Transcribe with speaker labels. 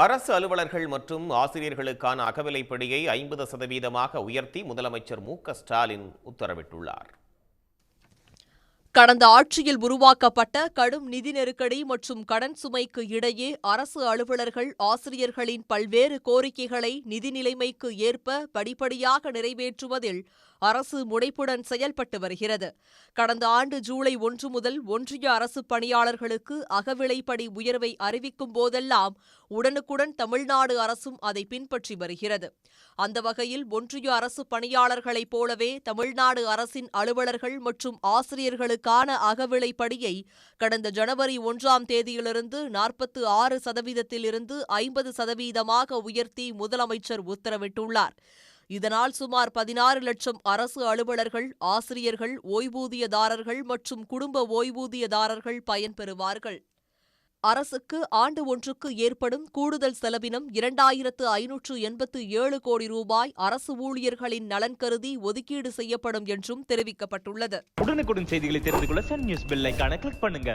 Speaker 1: அரசு அலுவலர்கள் மற்றும் ஆசிரியர்களுக்கான அகவிலைப்படியை 50% உயர்த்தி முதலமைச்சர் மு.க.ஸ்டாலின் உத்தரவிட்டுள்ளார்.
Speaker 2: கடந்த ஆட்சியில் உருவாக்கப்பட்ட கடும் நிதி நெருக்கடி மற்றும் கடன் சுமைக்கு இடையே அரசு அலுவலர்கள், ஆசிரியர்களின் பல்வேறு கோரிக்கைகளை நிதி நிலைமைக்கு ஏற்ப படிப்படியாக நிறைவேற்றுவதில் அரசு முனைப்புடன் செயல்பட்டு வருகிறது. கடந்த ஆண்டு ஜூலை 1 முதல் ஒன்றிய அரசு பணியாளர்களுக்கு அகவிலைப்படி உயர்வை அறிவிக்கும் போதெல்லாம் உடனுக்குடன் தமிழ்நாடு அரசும் அதை பின்பற்றி வருகிறது. அந்த வகையில் ஒன்றிய அரசு பணியாளர்களைப் போலவே தமிழ்நாடு அரசின் அலுவலர்கள் மற்றும் ஆசிரியர்களுக்கான அகவிலைப்படியை கடந்த ஜனவரி 1ஆம் தேதியிலிருந்து 46%இலிருந்து 50%ஆக உயர்த்தி முதலமைச்சர் உத்தரவிட்டுள்ளார். இதனால் சுமார் 16 லட்சம் அரசு அலுவலர்கள், ஆசிரியர்கள், ஓய்வூதியதாரர்கள் மற்றும் குடும்ப ஓய்வூதியதாரர்கள் பயன்பெறுவார்கள். அரசுக்கு ஆண்டு ஒன்றுக்கு ஏற்படும் கூடுதல் செலவினம் 2587 கோடி ரூபாய் அரசு ஊழியர்களின் நலன் கருதி ஒதுக்கீடு செய்யப்படும் என்றும் தெரிவிக்கப்பட்டுள்ளது.
Speaker 3: உடனுக்குடன் செய்திகளை தெரிந்து கொள்ள சன் நியூஸ் பெல் ஐகானை கிளிக் பண்ணுங்க.